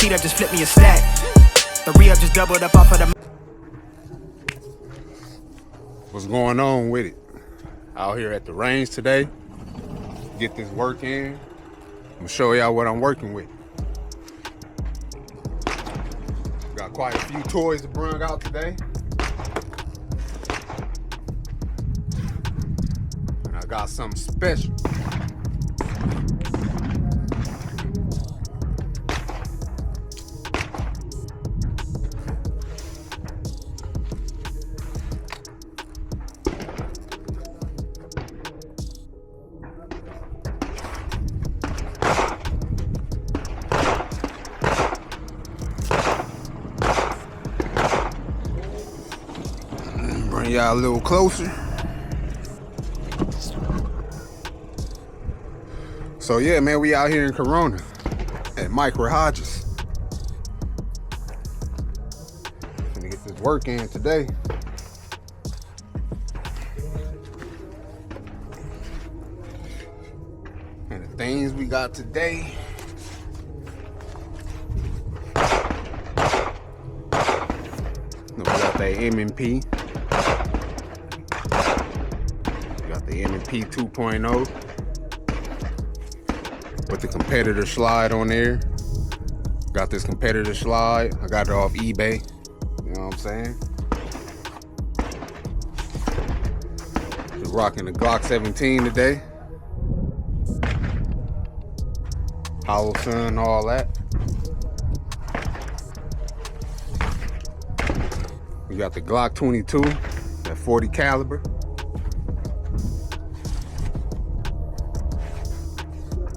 seat up, just flip me a stack. The re-up just doubled up off of the... What's going on with it? Out here at the range today. Get this work in. I'm gonna show y'all what I'm working with. Got quite a few toys to bring out today. And I got something special. Bring y'all a little closer. So yeah, man, we out here in Corona at Micro Hodges. Gonna get this work in today. And the things we got today. We got that M&P. The M&P 2.0 with the competitor slide on there. Got this competitor slide. I got it off eBay. You know what I'm saying? Just rocking the Glock 17 today. Hollow Sun, all that. We got the Glock 22, that 40 caliber.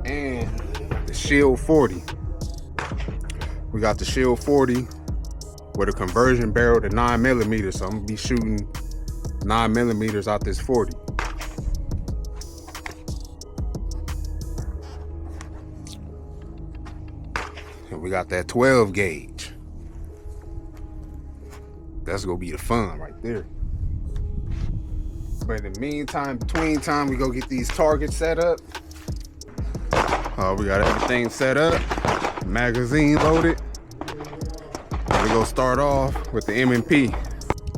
And the Shield 40. We got the Shield 40 with a conversion barrel to 9mm, so I'm gonna be shooting 9mm out this 40. And we got that 12 gauge. That's gonna be the fun right there. But in the meantime, between time, we go get these targets set up. We got everything set up, magazine loaded. We're gonna start off with the M&P.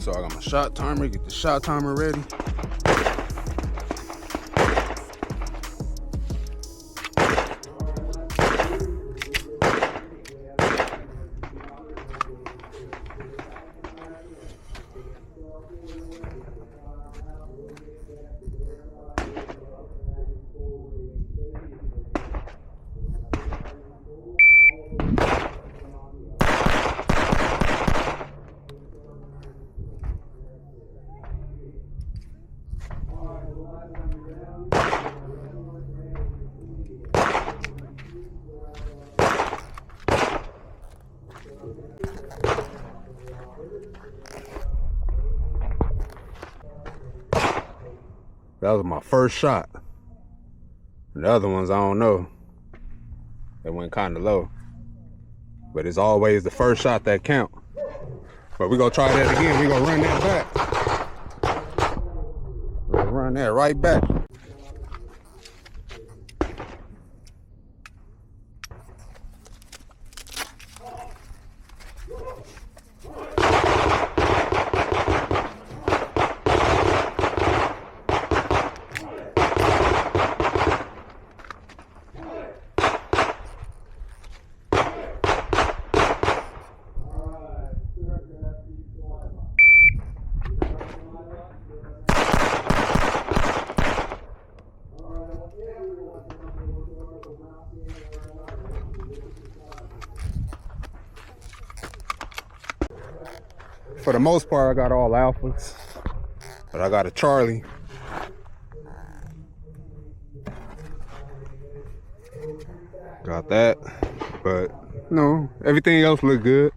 So I got my shot timer, get the shot timer ready. That was my first shot. The other ones, I don't know. They went kind of low. But it's always the first shot that count. But we're gonna try that again. We're gonna run that back. We're gonna run that right back. For the most part, I got all alphas, but I got a Charlie. Got that, but no, everything else look good.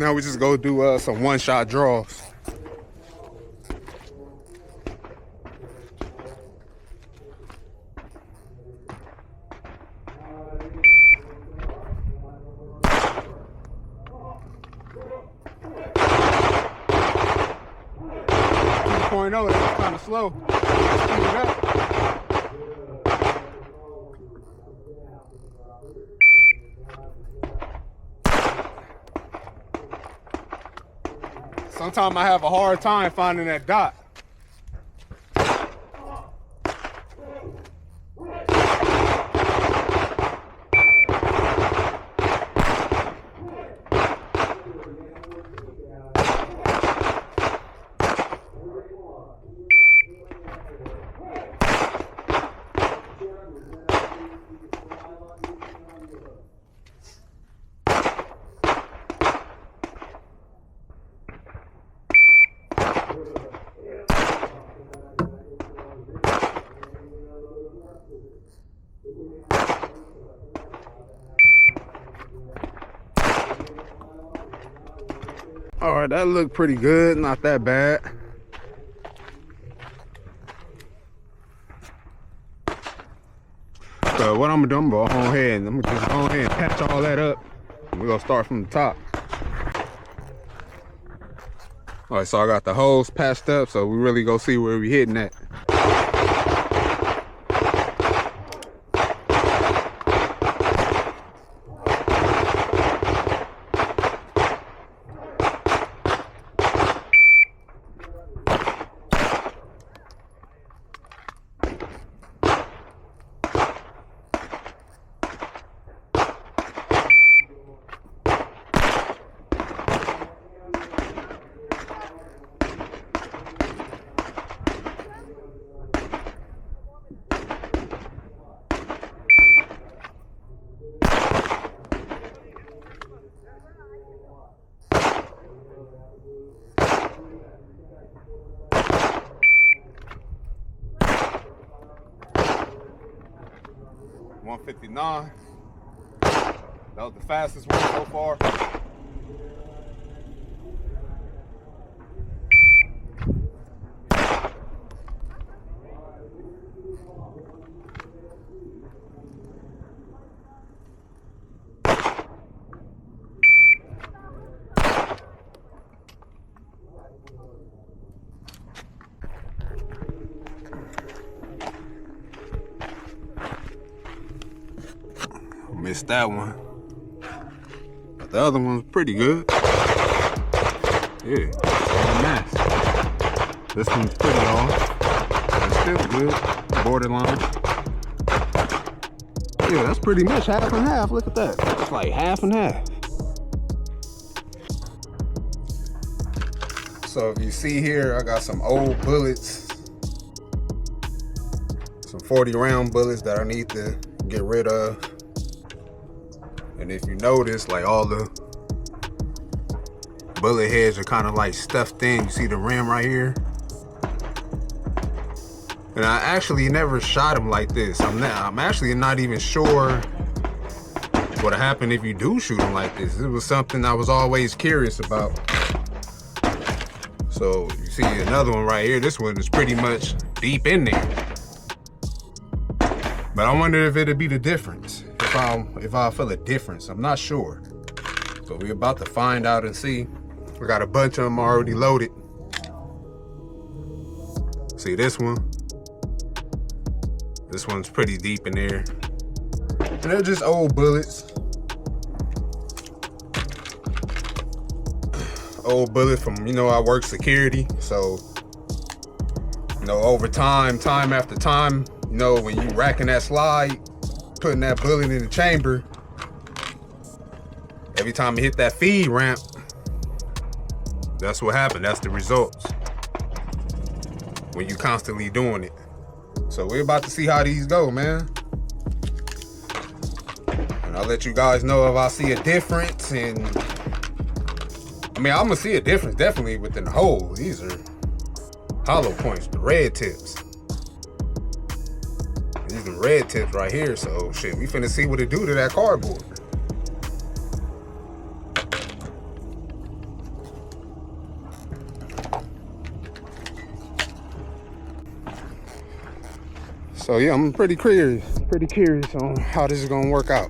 Now we just go do some one-shot draws. 2.0, that's kind of slow. Speed it up. Sometimes I have a hard time finding that dot. All right, that looked pretty good, not that bad. So what I'm gonna do, I'm gonna go ahead and patch all that up. We're gonna start from the top. All right, so I got the hose patched up, so we really go see where we hitting at. $159. That was the fastest one so far. Missed that one, but the other one's pretty good. Yeah, nice. This one's pretty long, but it's still good, borderline. Yeah, that's pretty much half and half. Look at that, it's like half and half. So if you see here, I got some old bullets, some 40 round bullets that I need to get rid of. And if you notice, like all the bullet heads are kind of like stuffed in. You see the rim right here? And I actually never shot them like this. I'm actually not even sure what'll happen if you do shoot them like this. It was something I was always curious about. So you see another one right here. This one is pretty much deep in there. But I wonder if it'd be the difference. If I feel a difference, I'm not sure. So we're about to find out and see. We got a bunch of them already loaded. See this one? This one's pretty deep in there. And they're just old bullets. Old bullet from, you know, I work security. So, you know, over time after time, you know, when you racking that slide, putting that bullet in the chamber, every time you hit that feed ramp, that's what happened. That's the results when you constantly doing it. So we're about to see how these go, man. And I'll let you guys know if I see a difference. And I mean, I'm gonna see a difference definitely within the hole. These are hollow points, the red tips. These are red tips right here, so shit, we finna see what it do to that cardboard. So yeah, I'm pretty curious on how this is gonna work out.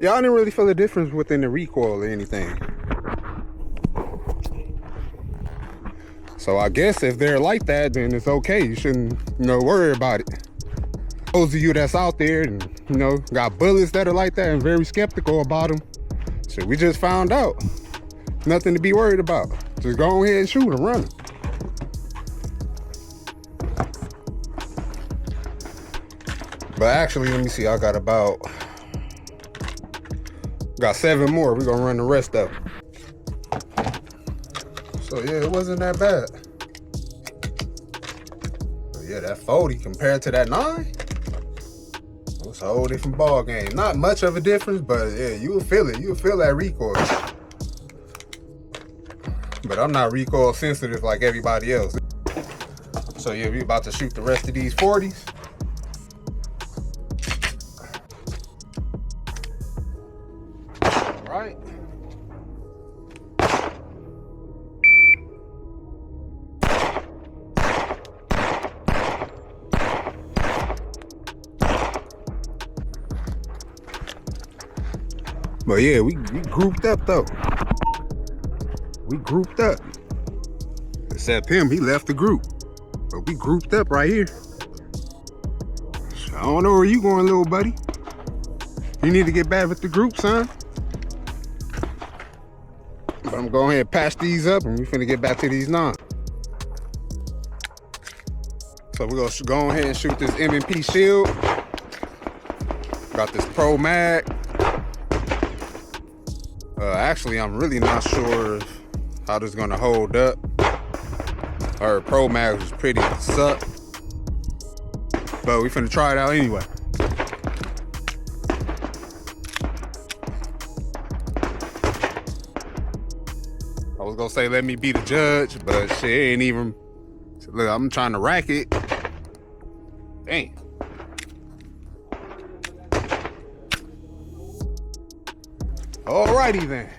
Yeah, I didn't really feel a difference within the recoil or anything. So I guess if they're like that, then it's okay. You shouldn't, worry about it. Those of you that's out there and, got bullets that are like that and very skeptical about them, so we just found out. Nothing to be worried about. Just go ahead and shoot and run them. But actually, let me see, I got 7 more. We're gonna run the rest of them. So yeah, it wasn't that bad. But yeah, that 40 compared to that 9, it was a whole different ball game. Not much of a difference, but yeah, you'll feel it. You'll feel that recoil. But I'm not recoil sensitive like everybody else. So yeah, we about to shoot the rest of these 40s. All right. But yeah, we grouped up though. We grouped up. Except him, he left the group. But we grouped up right here. So I don't know where you going, little buddy. You need to get back with the group, son. But I'm going ahead and patch these up and we finna get back to these 9. So we're gonna go ahead and shoot this M&P shield. Got this Pro Mag. Actually, I'm really not sure how this is gonna hold up. Our Pro Mag was pretty suck, but we finna try it out anyway. I was gonna say let me be the judge, but shit ain't even. Look, I'm trying to rack it. Dang. Alrighty then.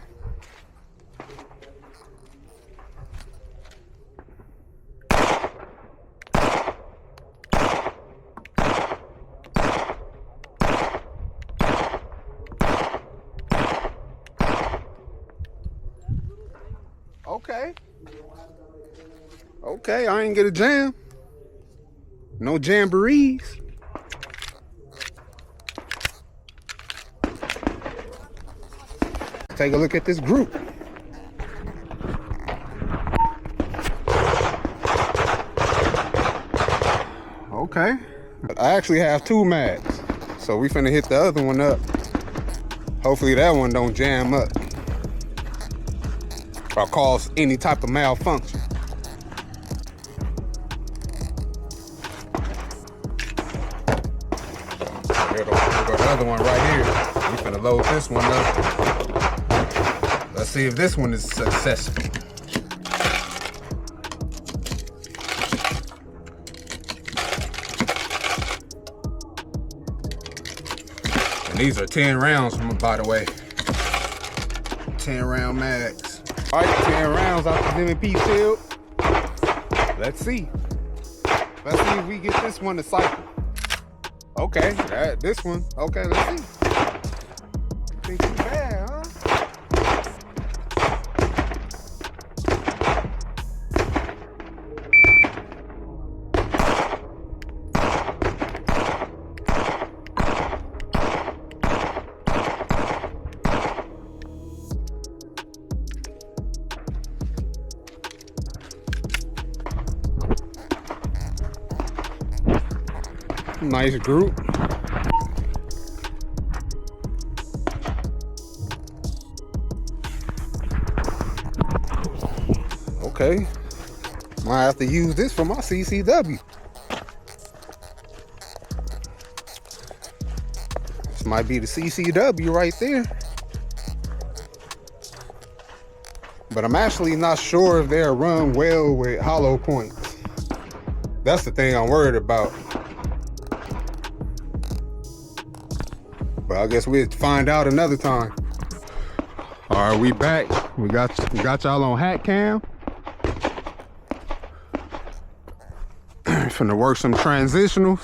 Okay, I ain't get a jam. No jamborees. Take a look at this group. Okay. I actually have 2 mags, so we finna hit the other one up. Hopefully that one don't jam up or cause any type of malfunction. There go the other one right here. We finna load this one up. Let's see if this one is successful. And these are 10 rounds, by the way. 10 round mags. All right, 10 rounds off the M&P shield. Let's see. Let's see if we get this one to cycle. Okay, this one. Okay, let's see. Ain't too bad, huh? Nice group. Okay, might have to use this for my CCW. This might be the CCW right there. But I'm actually not sure if they'll run well with hollow points. That's the thing I'm worried about. But I guess we'll find out another time. All right, we back. We got y'all on hat cam. Finna work some transitionals.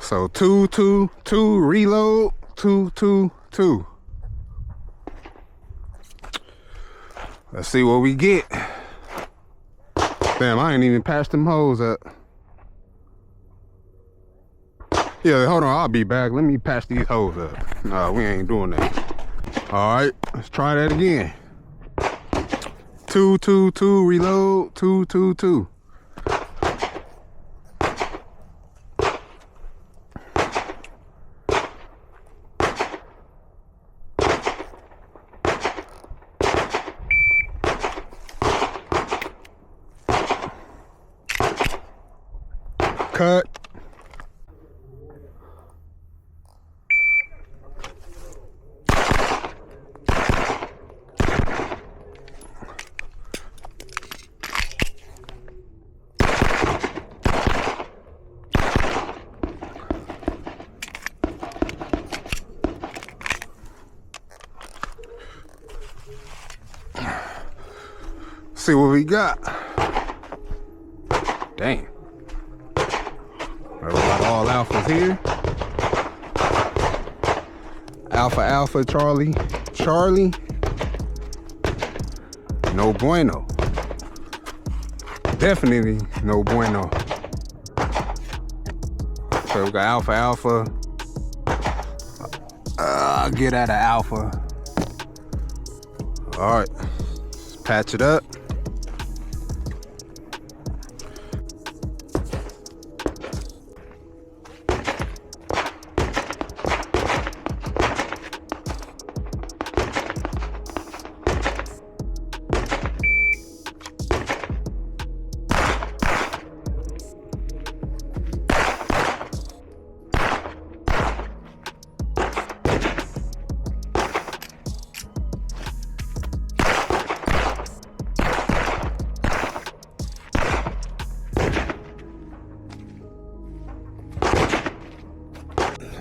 So 2, 2, 2, reload, 2, 2, 2. Let's see what we get. Damn, I ain't even patched them hoes up. Yeah, hold on, I'll be back. Let me patch these hoes up. Nah, we ain't doing that. All right, let's try that again. 2, 2, 2, reload, 2, 2, 2. Cut. See what we got. Damn. We got all alphas here. Alpha, Alpha, Charlie, Charlie. No bueno. Definitely no bueno. So we got Alpha, Alpha. Get out of Alpha. All right, let's patch it up.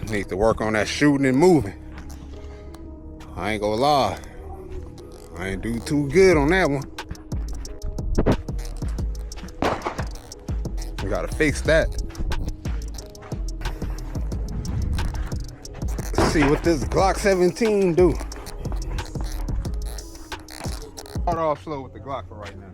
Need to work on that shooting and moving. I ain't gonna lie. I ain't do too good on that one. We gotta fix that. Let's see what this Glock 17 do. Start off slow with the Glock for right now.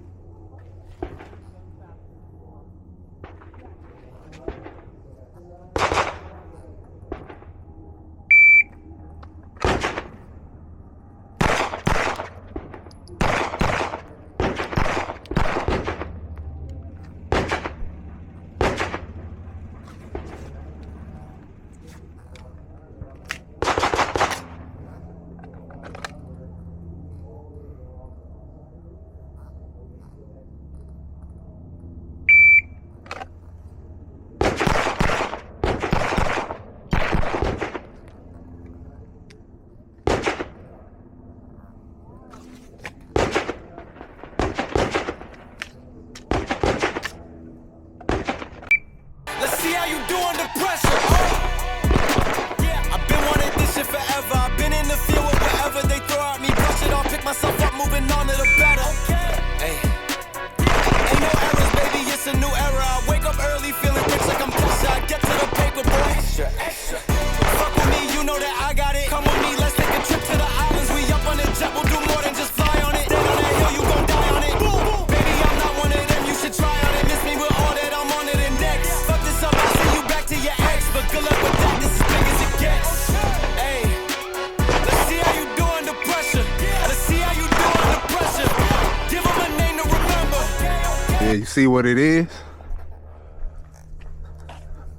Yeah, you see what it is?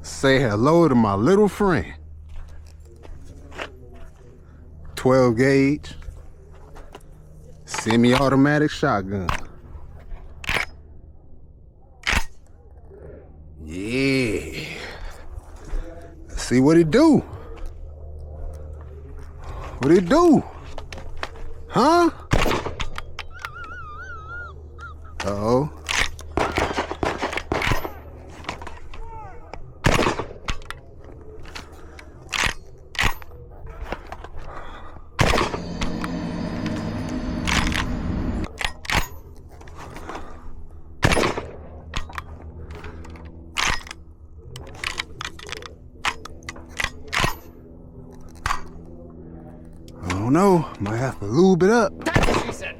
Say hello to my little friend. 12 gauge, semi-automatic shotgun. Yeah. Let's see what it do. What it do? Huh? Uh-oh. don't know. Might have to lube it up. She said.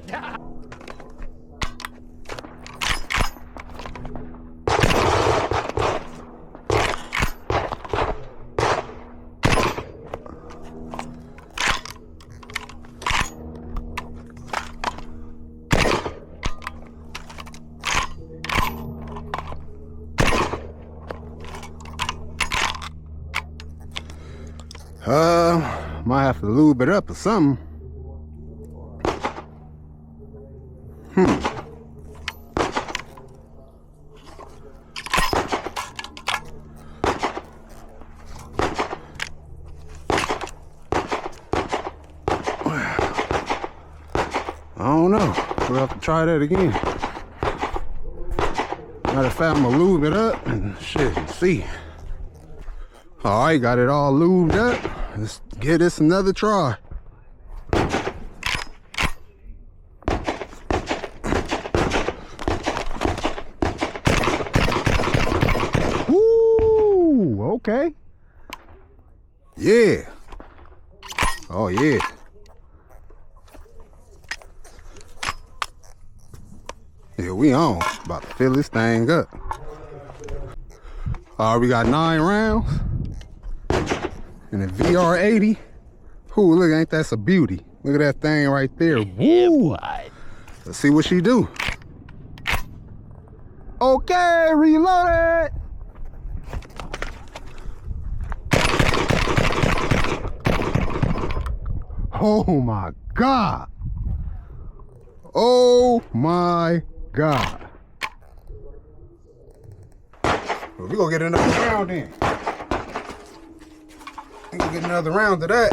Might have to lube it up or something. I don't know. We'll have to try that again. Matter of fact, I'm gonna lube it up and shit and see. All right, got it all lubed up. Let's give this another try. Woo! Okay. Yeah. Oh yeah. Yeah, we on. About to fill this thing up. All right, we got 9 rounds. And a VR80. Ooh, look, ain't that a beauty? Look at that thing right there. Woo! Let's see what she do. Okay, reload it. Oh my God. Oh my God. Well, we gonna get another round in. We gonna get another round of that.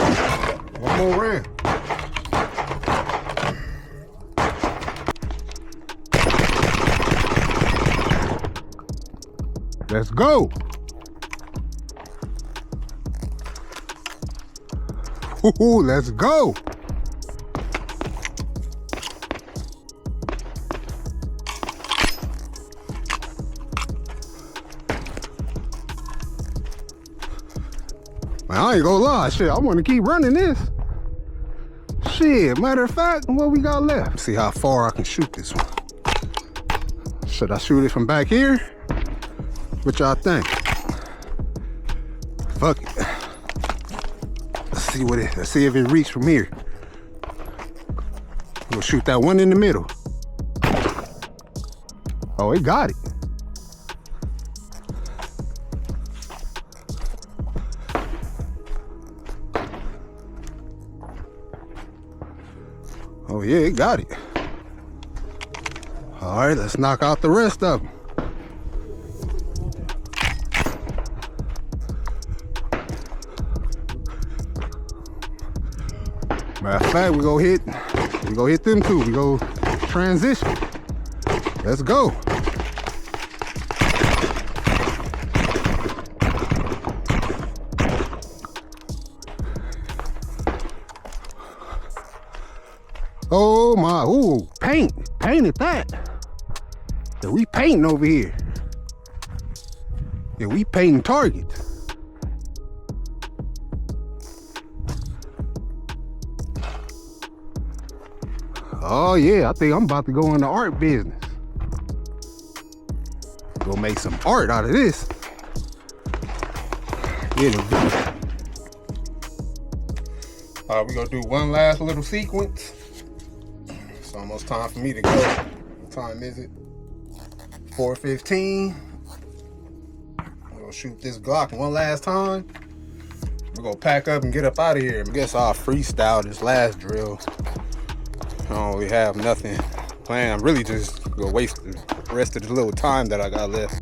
One more round. Let's go. Ooh, let's go. Man, I ain't gonna lie, shit, I wanna keep running this. Shit, matter of fact, what we got left? Let's see how far I can shoot this one. Should I shoot it from back here? What y'all think? Fuck it. Let's see if it reaches from here. We'll shoot that one in the middle. Oh, it got it. Oh yeah, it got it. All right, let's knock out the rest of them. Matter of fact, we go hit them too. We go transition. Let's go. Oh my, ooh, paint at that. Yeah, we painting over here. Yeah, we painting targets. Oh yeah, I think I'm about to go in the art business. Go make some art out of this. Yeah. All right, we're gonna do one last little sequence. It's almost time for me to go. What time is it? 4:15. We're gonna shoot this Glock one last time. We're gonna pack up and get up out of here. I guess I'll freestyle this last drill. I don't really have nothing planned. I'm really just gonna waste the rest of the little time that I got left.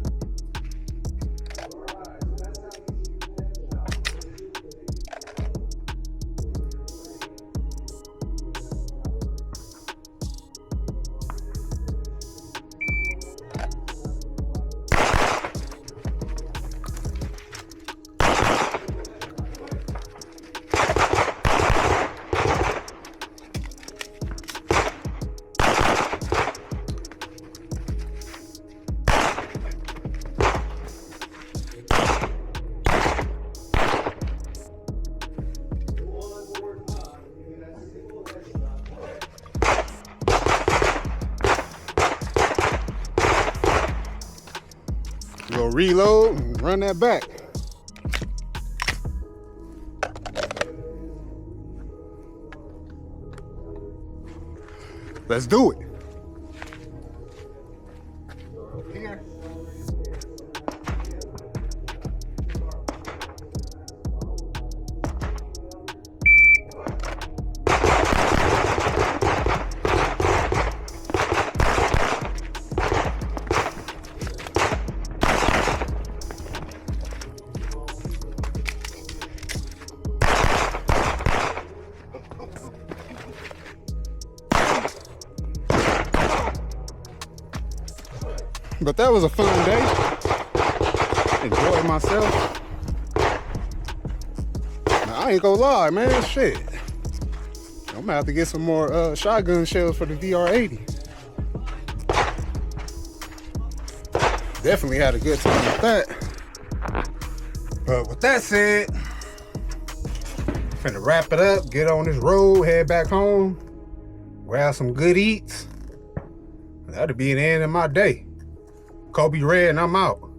gonna reload and run that back. Let's do it. Here. But that was a fun day. Enjoyed myself. Now, I ain't gonna lie, man, shit. I'm gonna have to get some more shotgun shells for the VR80. Definitely had a good time with that. But with that said, finna wrap it up, get on this road, head back home, grab some good eats. That'll be the end of my day. Kobe Red and I'm out.